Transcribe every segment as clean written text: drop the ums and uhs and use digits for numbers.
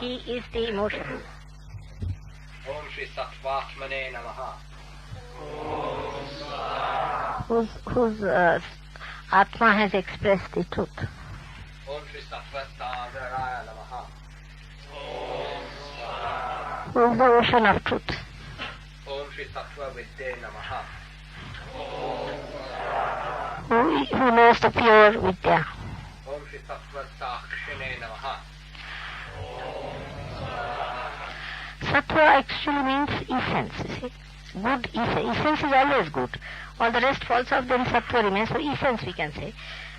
He is the emotion. Om Shri Sattvatmane Namaha. Whose Atma has expressed the truth. Om Shri Sattvasagaraya Namaha. Who is the ocean of truth. Om Shri Sattva Vidya Namaha. Who knows the pure Vidya. Om Shri Sattva Sakshine Namaha. Sattva actually means essence, you see. Good essence is always good. All the rest falls off, then sattva remains. So essence we can say.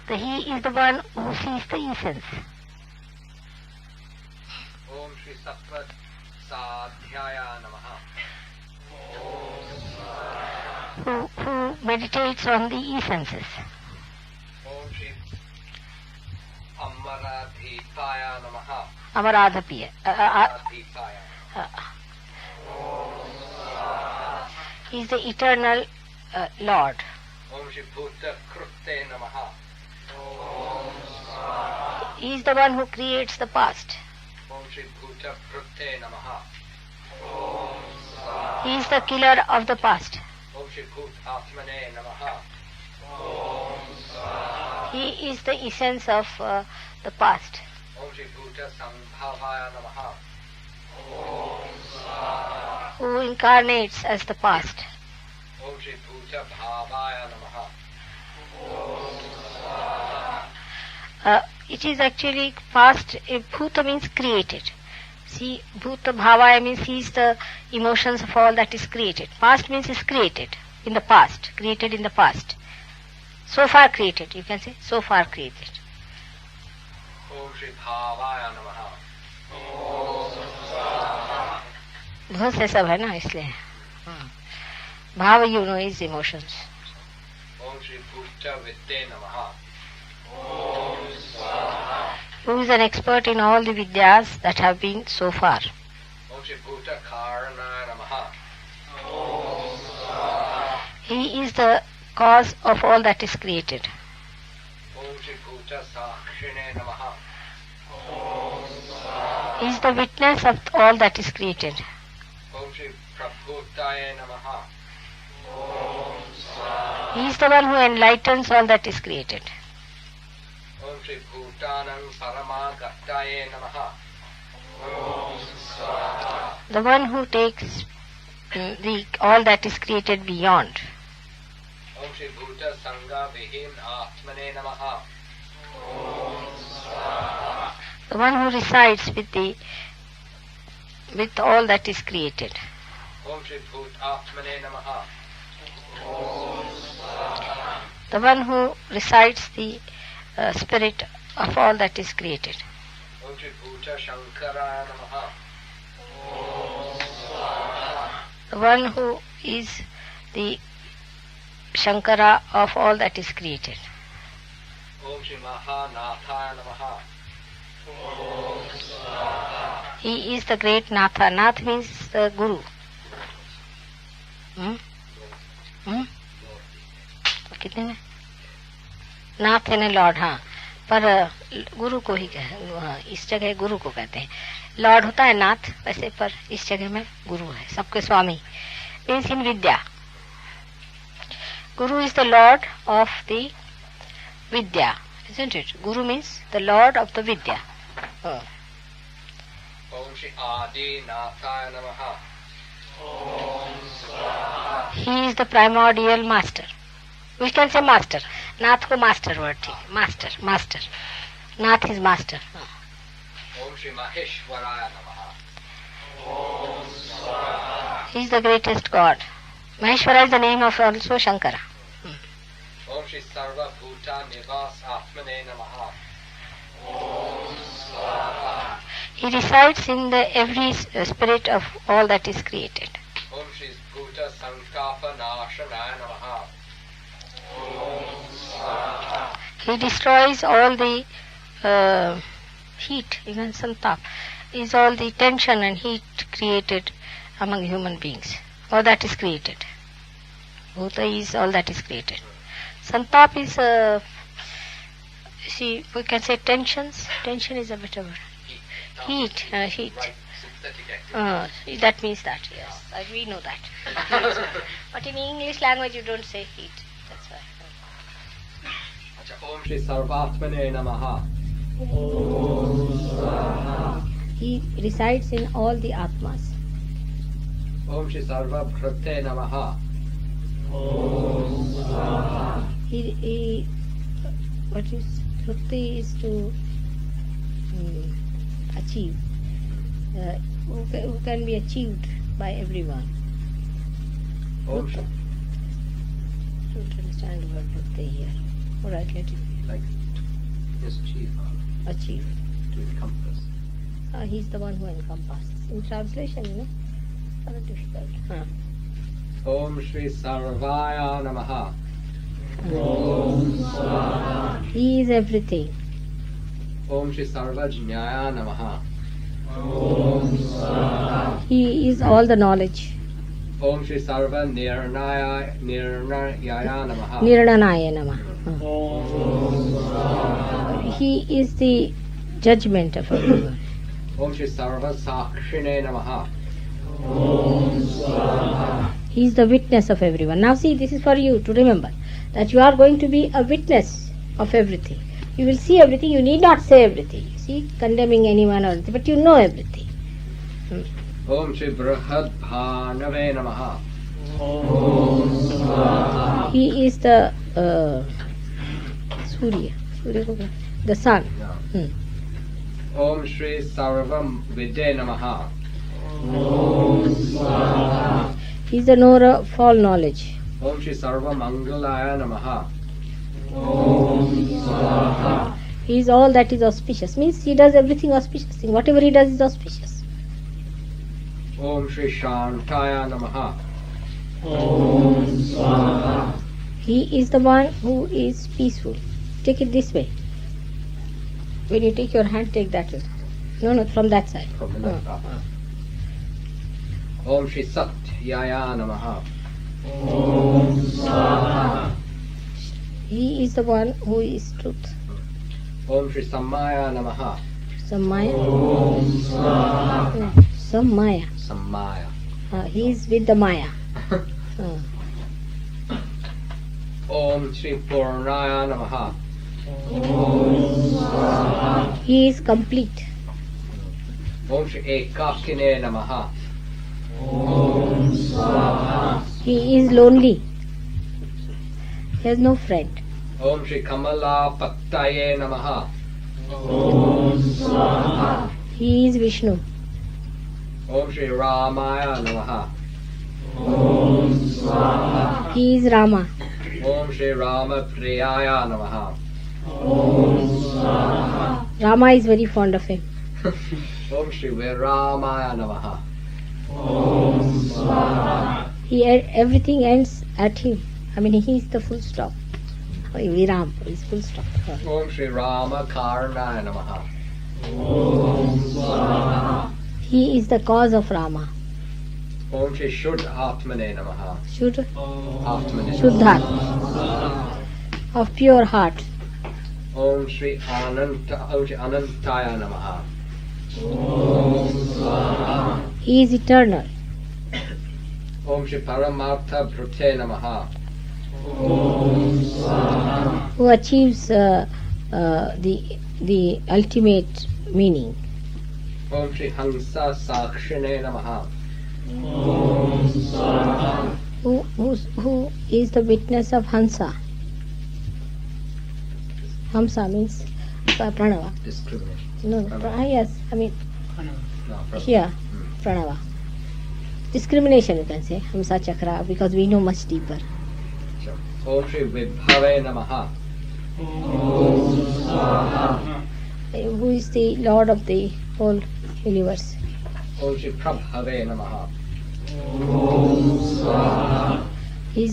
The he is the one who sees the essence. Om Shri Sattva Sadhyaya Namaha. Who meditates on the essences. Om Shri Amaradhipaya Namaha. Amaradhapiya. Amaradhipaya. He is the eternal Lord. Om Shri Bhuta Krutte Namaha. He is the one who creates the past. Om Shri Bhuta Krutte Namaha. He is the killer of the past. Om Shri Bhut Atmane Namaha. He is the essence of the past. Om Shri Bhuta Sambhavaya Namaha. Who incarnates as the past. Om Shri Bhuta Bhavaya Namaha. It is actually past. Bhuta means created. See, Bhuta Bhavaya means he is the emotions of all that is created. Past means is created in the past, created in the past. So far created, you can say, so far created. Om Shri Bhavaya Namaha. ध्वं से सब है ना इसलिए भाव you know is emotions. Om Shri Bhuta Vidya Namaha. Who is an expert in all the vidyas that have been so far. Om Shri Bhuta Karana Namaha. He is the cause of all that is created. Om Shri Bhuta Sakshine Namaha. He is the witness of all that is created. Om Shri Prabhutaya Namaha. He is the one who enlightens all that is created. Om Shri Bhutanam Paramagataye Namaha. The one who takes all that is created beyond. Om Shri Bhuta Sangha Vihin Atmane Namaha. The one who resides with all that is created. Om Shri Bhut Atmane Namaha. The one who recites the spirit of all that is created. Om Shri Bhuta Shankaraya Namaha. The one who is the Shankara of all that is created. Om Shri Mahanathaya Namaha. He is the great Natha. Nath means the Guru. कितने में नाथ यानी Lord. हाँ, पर गुरु को ही इस जगह गुरु को कहते हैं. लॉर्ड होता है नाथ वैसे, पर इस जगह में गुरु है, सबके स्वामी. Means in Vidya. Guru is the Lord of the Vidya, isn't it? Guru means the lord of the vidya. Om Shri Adi Nathaya Namaha. He is the primordial master. We can say master. Nath को master word थी. Master. Nath is master. Om Shri Maheshwaraya Namaha. He is the greatest God. Maheshwara is the name of also Shankara. Om Shri Sarva Bhuta Nivas Atmane Namaha. He resides in the every spirit of all that is created. Om Shri Bhuta Sankapa Nashanaya Namaha. He destroys all the heat, even santap, is all the tension and heat created among human beings. All that is created. Bhuta is all that is created. Santap is, see, we can say tensions. Tension is a better word. heat. Heat. Like synthetic activity. That means that, yes. We know that. But in English language you don't say heat. That's why. Acha, Om Shri Sarvatmane Namaha. He resides in all the Atmas. Om Shri Sarva Bhrate Namaha. He what is Bhakti is to achieve. Who can be achieved by everyone. Om Shri. Don't understand the word Bhakti here. Alright, let it be. Like, yes, achieve. Achieve. To encompass. He's the one who encompasses. In translation, very difficult. Om Shri Sarvaya Namaha. He is everything. Om Shri Sarvajñaya Namaha. He is all the knowledge. Om Shri Sarva Nirnaya Namaha. Nirnanaya Namah. He is the judgment of everyone. Om Shri Sarva Sakshine Namaha. He is the witness of everyone. Now see, this is for you to remember that you are going to be a witness of everything. You will see everything. You need not say everything. You see, condemning anyone or anything, but you know everything. Om Shri Brahad Bhanave Namaha. He is the Surya, the sun. Om Shri Sarvam Vide Namaha. He is the knower of all knowledge. Om Shri Sarva Mangalaya Namaha. He is all that is auspicious. Means he does everything auspicious. Whatever he does is auspicious. Om Shri Shantaya Namaha. He is the one who is peaceful. Take it this way. When you take your hand, take that way. No, from that side. From the left up. Om Shri Satyaya Namaha. He is the one who is truth. Om Shri Sammaya Namaha. Sammaya. Sammaya. Sammaya. He is with the Maya. Om Shri Purnaya Namaha. He is complete. Om Shri Ekakine Namaha. He is lonely. He has no friend. Om Shri Kamala Pattaye Namaha. He is Vishnu. Om Shri Ramaya Namaha. He is Rama. Om Shri Rama Priyaya Namaha. Rama is very fond of him. Om Shri Viramaya Namaha. Everything ends at him. I mean, he is the full stop. Viram is full stop. Om Shri Rama Karnaya Namaha. He is the cause of Rama. Om Shri Shuddha Atmane Namaha. Shuddha? Atmane. Shuddha. Of pure heart. Om Shri Anantaya Namaha. He is eternal. Om Shri Paramartha Bhrute Namaha. Who achieves the ultimate meaning. Om Shri Hansa Sakshine Namaha. Who is the witness of Hansa? Hamsa means Pranava. Discrimination. No, yes, I mean No, here, Pranava. Discrimination you can say, Hamsa Chakra, because we know much deeper. Om Shri Vibhave Namaha. Who is the Lord of the whole universe? Om Shri Prabhave Namaha. He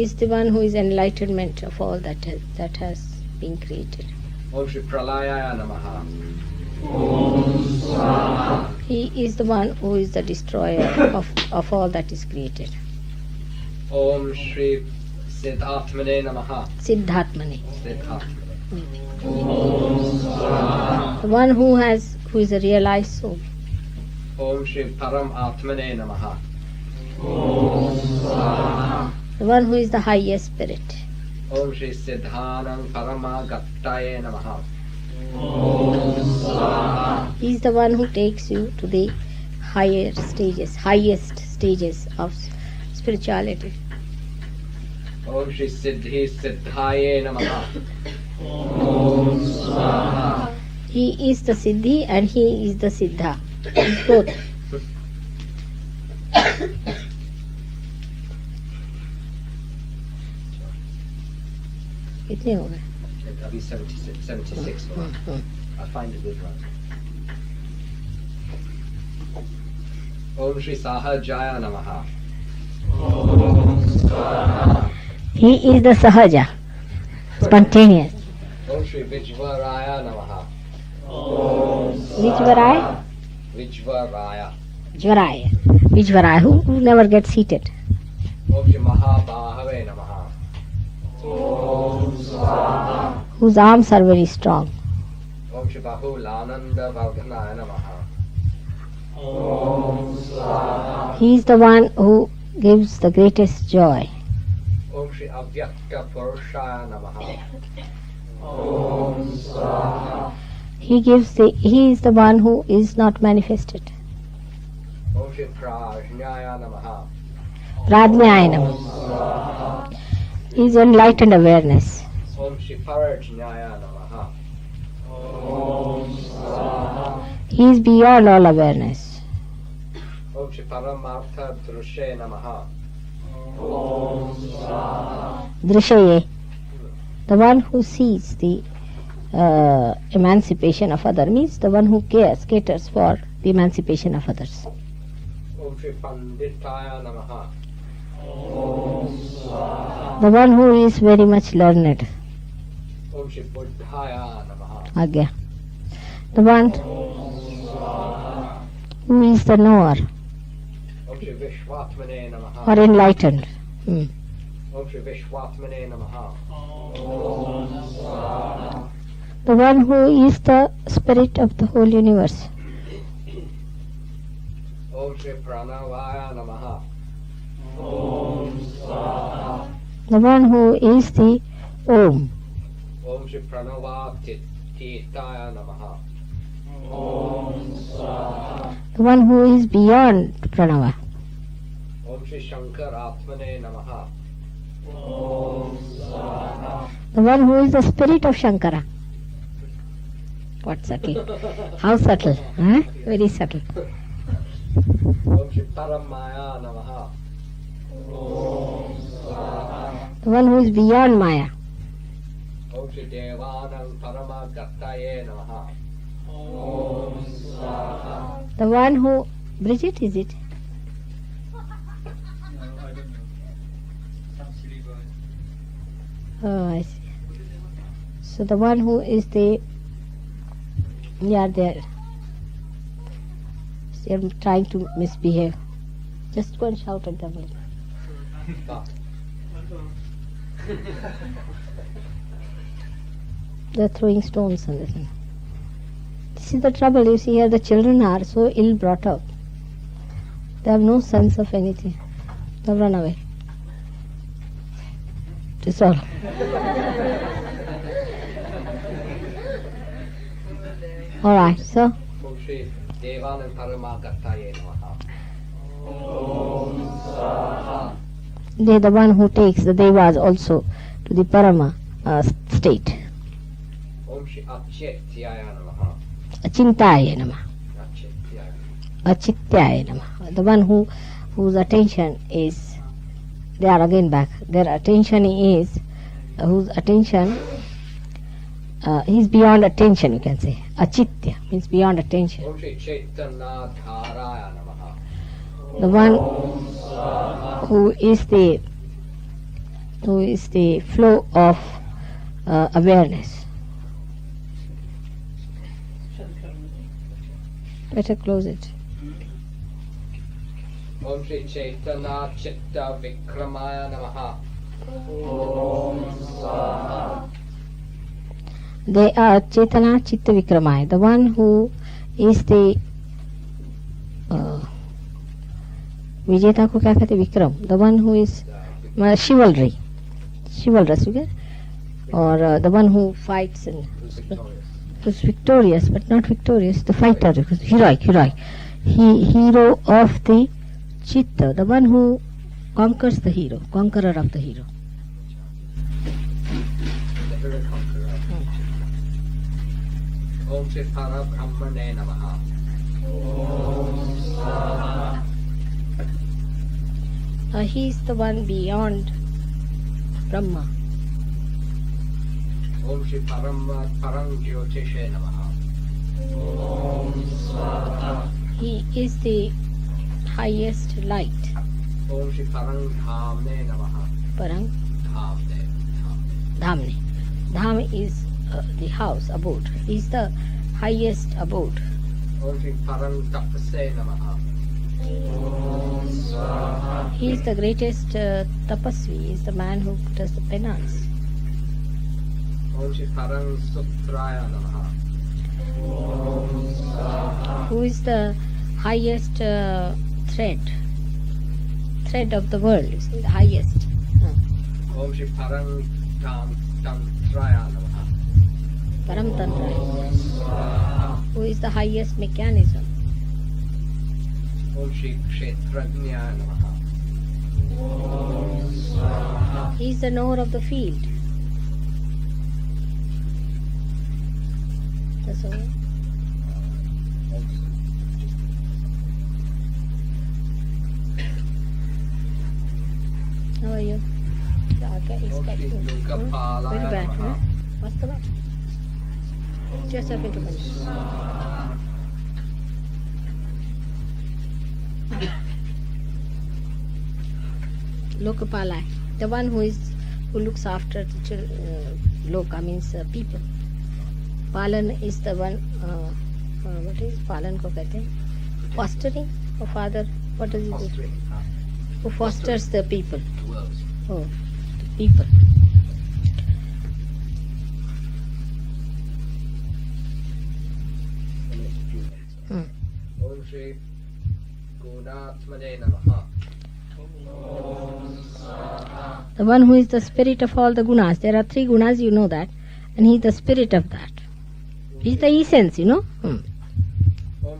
is the one who is enlightenment of all that has been created. Om Shri Pralayaya Namaha. He is the one who is the destroyer of all that is created. Om Shri Siddhatmane Namaha. Siddhatmane. Siddhatmane. The one who is a realized soul. Om Shri Param Atmane Namaha. The one who is the highest spirit. Om Shri Siddhanam Paramagattaye Namaha. He is the one who takes you to the highest stages of spirituality. Om Shri Siddhi Siddhaye Namaha. He is the Siddhi and he is the Siddha. Both. कितने हो गए? अभी 76 होगा. I'll find a good one. Om Shri Sahajaya Namaha. He is the Sahaja, spontaneous. Om Shri Vijvaraya Namaha. Vijvaraya? Vijvaraya. Vijvaraya, who never gets heated. Om Shri Mahabahave Namaha. Whose arms are very strong. Om Shri Bahulananda Vardhanaya Namaha. He is the one who gives the greatest joy. Om Shri Avyakta Purushaya Namaha. He is the one who is not manifested. Om Shri Prajnaya Namaha. Pradnyaya Namaha. He is enlightened awareness. Om Shri Parajnaya Namaha. He is beyond all awareness. Om Shri Paramartha Drushe Namaha. Drishaye, the one who sees the emancipation of others, means the one who caters for the emancipation of others. Om Shri Panditaya Namaha. The one who is very much learned. Om Shri Buddhaya Namaha. Agya. The one who is the knower Om Shri Vishwatmane Namaha. or enlightened. Om Shri Vishwatmane Namaha. The one who is the spirit of the whole universe. Om Shri Pranavaya Namaha. The one who is the Om. Om Shri Pranavatirtaya Namaha. The one who is beyond Pranava. Om Shri Shankar Atmane Namaha. The one who is the spirit of Shankara. What subtle? How subtle? Huh? Very subtle. Om Shri Paramaya Namaha. The one who is beyond Maya. Om Shri Devanam Paramagattaye Namaha. The one who... Bridget, is it? Oh, I see. So the one who is the... Yeah, they're trying to misbehave. Just go and shout at them. They're throwing stones on the thing. This is the trouble. You see here the children are so ill brought up. They have no sense of anything. They've run away. That's all. All right, so Om Shri Devanam Paramagattaye Namaha. they are the one who takes the devas also to the Parama state. Om Shri Achyatya Namaha. Achintaya Namaha. Achityaya Namaha. The one whose attention is, they are again back, their attention is, whose attention, he's beyond attention, you can say. Achitya means beyond attention. Om Shri Chaitanya Dharaya Namaha. The one who is the flow of awareness. Better close it. Om Shri Chaitanya Chitta Vikramaya Namaha. They are Chetana Chitta Vikramaya, the one who is the Vijeta को क्या कहते Vikram, the one who is chivalry, chivalrous, or the one who fights and who's victorious, but not victorious, the fighter, heroic, hero of the Chitta, the one who conquers the hero, conqueror of the hero. Om Shri Parabrahmane Namaha. He is the one beyond Brahma. Om Shri Parang Jyotishe Namaha. He is the highest light. Om Shri Parang Dhamne Namaha. Parang Dhamne. Dhamne. Dham is the house, abode. He is the highest abode. Om Shri Parang Tapase Namaha. He is the greatest tapasvi. He is the man who does the penance. Om Shri Parang Sutraya Namaha. Who is the highest thread of the world, you see, the highest. Om Shri Parang Tantraya Namaha. Param Tantra. Who is the highest mechanism. Om Shri Kshetrajna Namaha. He is the knower of the field. That's all. How are you? Very bad, huh? What's the matter? Put yourself into condition. Lokapala, the one who looks after the children, Loka means people. Palan is the one, what is Palan ko kehte hain? Fostering, or father, what does he do? Who fosters the people. Oh, the people. Om Shri Gunatmane Namaha. The one who is the spirit of all the gunas. There are 3 gunas, you know that. And he is the spirit of that. He is the essence, you know. Om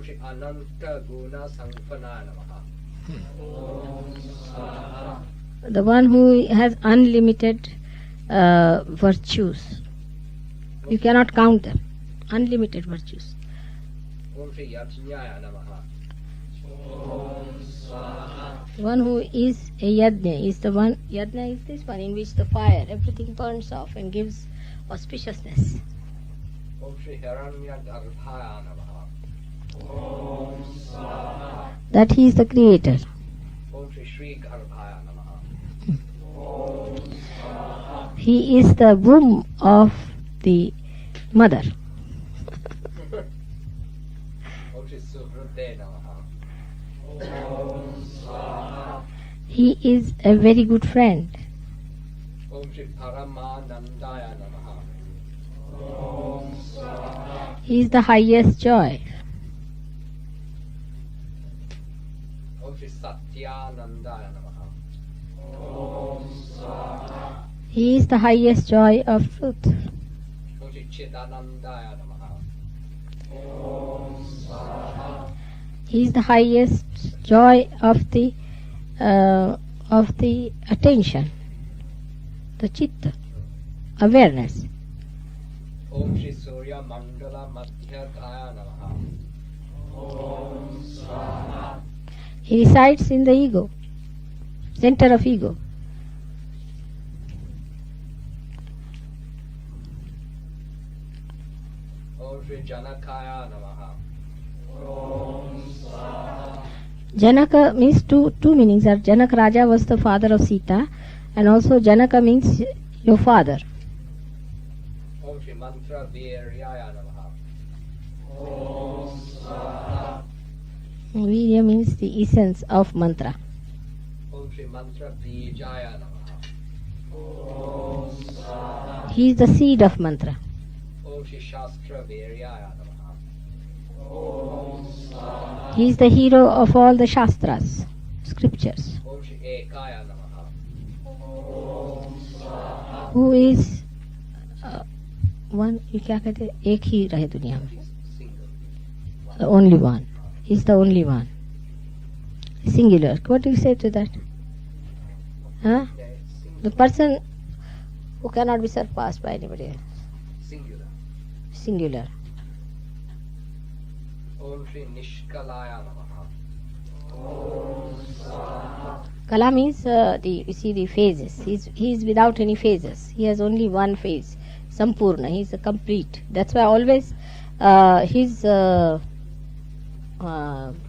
Shri Ananta Guna Sampana Namaha. The one who has unlimited virtues. You cannot count them. Unlimited virtues. Om Shri Yajnaya Namaha. The one who is a yajna is the one, yajna is this one in which the fire, everything burns off and gives auspiciousness. Om Shri Hiranya Garbhaya Namaha. That he is the creator. Om Shri Shri Garbhaya Namaha. He is the womb of the mother. Om Shri Suhrade Namaha. He is a very good friend. Om Shri Paramanandaya Namaha. He is the highest joy. Om Shri Satyanandaya Namaha. He is the highest joy of truth. Om Shri Chidanandaya Namaha. He is the highest joy of the attention, the chitta, awareness. Om Shri Surya Mandala Madhyadaya Namaha. He resides in the ego, center of ego. Om Shri Janakaya Namaha. Janaka means two meanings are Janaka Raja was the father of Sita, and also Janaka means your father. Om Shri Mantra Viryaya Namaha. Virya means the essence of mantra. Om Shri Mantra Bijaya Namaha. He is the seed of mantra. Om Om Shri Shastra Viryaya Namaha. He is the hero of all the Shastras, scriptures. Om Shri Ekaya Namaha. Who is one, ये क्या कहते हैं, एक ही रहे दुनिया में, Single. the only one. He is the only one. Singular. What do you say to that? Huh? Yeah, it's The person who cannot be surpassed by anybody else. singular. Singular. Om Shri Nishkalaya Namaha. Kala means you see the phases. He is without any phases. He has only one phase. Sampurna. He is a complete. That's why always his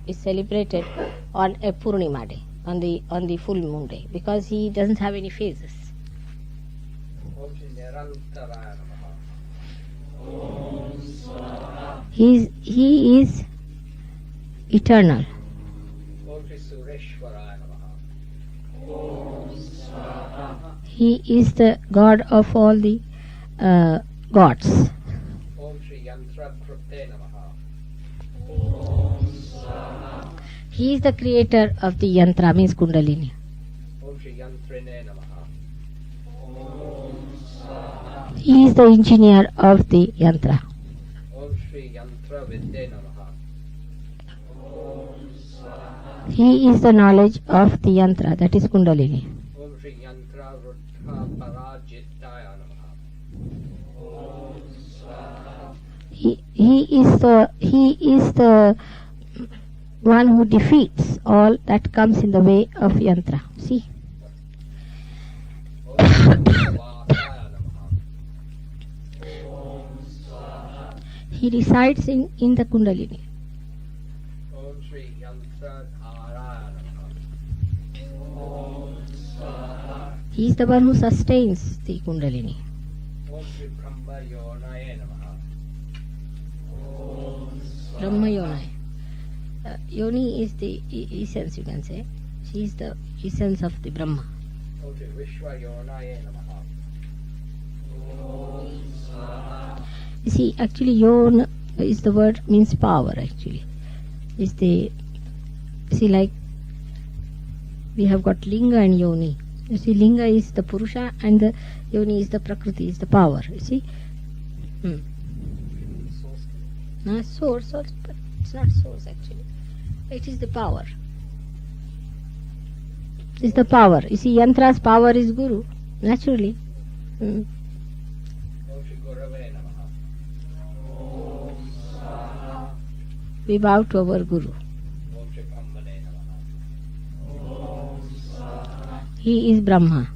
is celebrated on a Purnima day, on the full moon day, because he doesn't have any phases. Om Shri Nirantaraya Namaha. He is eternal. Om Shri Sureshwaraya Namaha. He is the God of all the gods. Om Shri Yantra Kripte Namaha. He is the creator of the yantra, means Kundalini. Om Shri Yantrine Namaha. He is the engineer of the yantra. Om Shri Yantra Vidya Namaha. He is the knowledge of the yantra, that is Kundalini. Om Shri Yantra Rudha Parajitaya Namaha. He is the one who defeats all that comes in the way of yantra. See, Om Shri Vasaya Namaha. he resides in the Kundalini. Om Shri Yantra Dharaya Namaha. He is the one who sustains the Kundalini. Om Shri Brahma Yonaya Namaha. Brahma Yonai. Yoni is the essence, you can say. She is the essence of the Brahma. Om Shri Vishwa Yonaya Namaha. You see, actually, yon is the word, means power, actually. Is the, see, like, we have got Linga and Yoni. You see, Linga is the Purusha and the Yoni is the Prakriti, is the power. You see? Source also, but it's not source actually. It is the power. It's the power. You see, yantra's power is Guru, naturally. Om Shri Gurave Namaha. We bow to our Guru. Om Shri Brahmane Namaha. He is Brahma.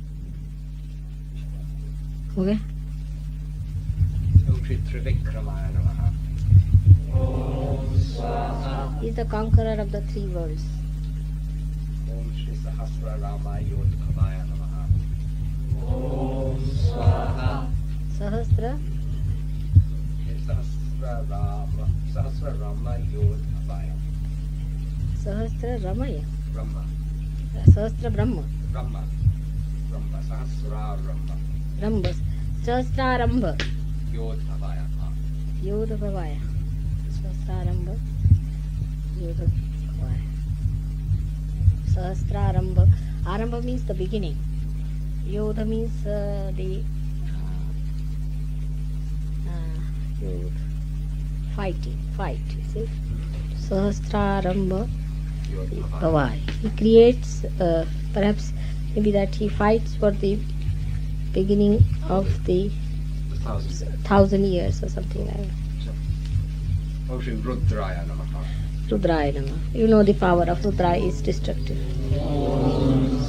Okay? Om Shri Trivikramaya Namaha. He is the conqueror of the three worlds. Om Shri Sahasra Rama Yodhavaya Namaha. Sahasra Sahasra Rama Yodhavaya. Sahasra Ramaya. Brahma. Sahasra Brahma. Brahma. Sahasra Rama. Ramba. Sahasrarambha. Yodhavaya. Yodha Bhavaya. Sahasrarambha. Yodha Bhavaya. Sahasrarambha. Arambha means the beginning. Yodha means the Yodha. Fight, you see. Sahasrarambha Bhavaya. He creates, perhaps maybe that he fights for the beginning of the 1,000 years or something like that. Om Shri Rudraya Namaha. Rudraya Namah. You know the power of Rudra is destructive. Om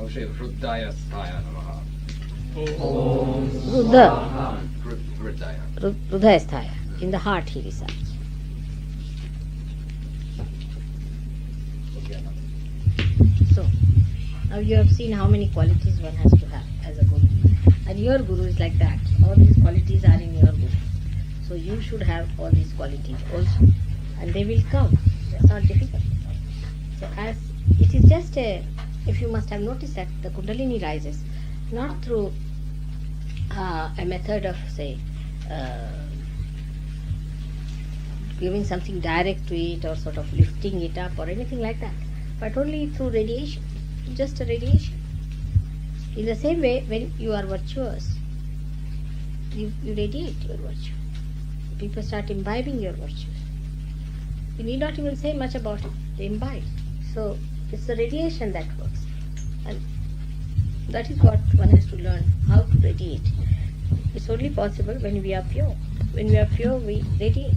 Shri Rudaya Sthaya Namaha. Rudra. Rudaya. Rudhayasthaya. In the heart he resides. So, now you have seen how many qualities one has to have as a Guru. And your Guru is like that. All these qualities are in your Guru. So you should have all these qualities also. And they will come. That's not difficult. So as it is just a, if you must have noticed that the Kundalini rises not through a method of, say, giving something direct to it or sort of lifting it up or anything like that, but only through radiation, just a radiation. In the same way, when you are virtuous, you radiate your virtue. People start imbibing your virtues. You need not even say much about it, they imbibe. So it's the radiation that works. And that is what one has to learn, how to radiate. It's only possible when we are pure. When we are pure, we radiate.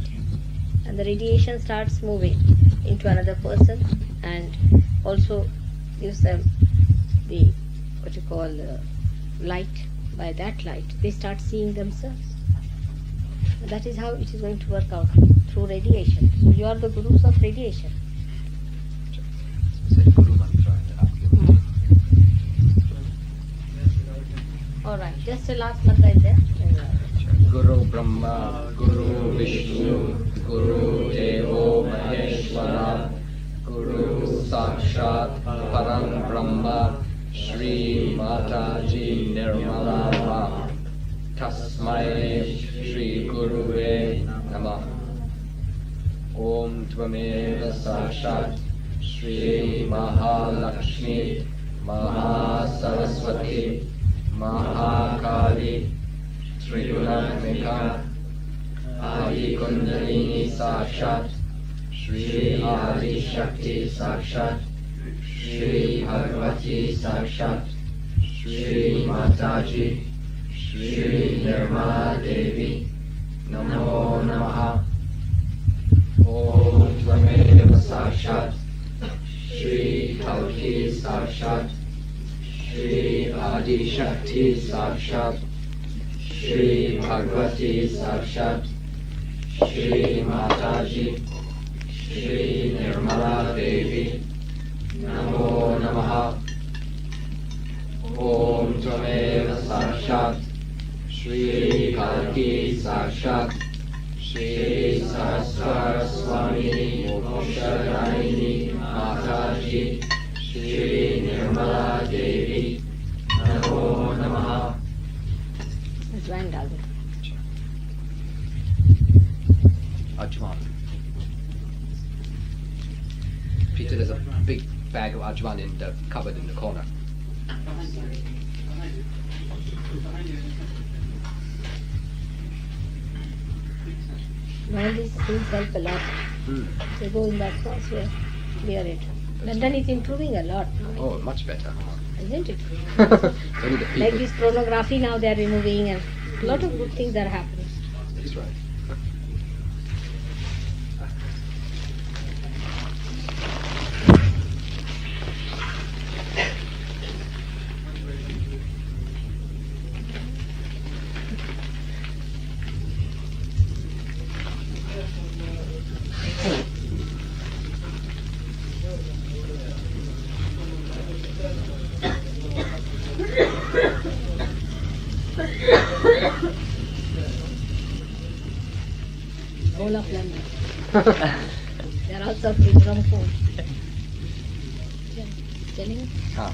And the radiation starts moving into another person and also gives them the, what you call, light. By that light, they start seeing themselves. And that is how it is going to work out, through radiation. So you are the gurus of radiation. Say Guru Mantra and then All right, just the last mantra is there. Guru Brahma, Guru Vishnu, Guru Devo Maheshwara, Guru Sakshat Param Brahma, Shri Mataji Nirmala Va, Tasmai Shri Guruve Namah. Om Tvameva Sakshat Shri Mahalakshmi Mahasaraswati Mahakali Trigunatmika Adi Kundalini Sakshat Shri Adi Shakti Sakshat Shri Bhagavati Sakshat Shri Mataji Shri Nirmala Devi Namo Namaha. Om Tvameva Sakshat Shri Kalki Sakshat Shri Adi Shakti Sakshat Shri Bhagavati Sakshat Shri Mataji Shri Nirmala Devi Namo Namaha. Om Tvameva Sakshat Shri Kalki Sakshat Shri Sahasrara-Swamini Moksha-Daini Mataji Shri Nirmala Devi Namo Namaha. Ajwain dal do. Ajwan. Peter, there's a big bag of Ajwan in the cupboard in the corner. All these things help a lot. They go in that sauce here, clear it. London is improving a lot now, Oh, much better. isn't it? Only the Like people. this pornography now they are removing, and a lot of good things are happening. That's right. Whole of London. They are also free from phone. Telling Ah.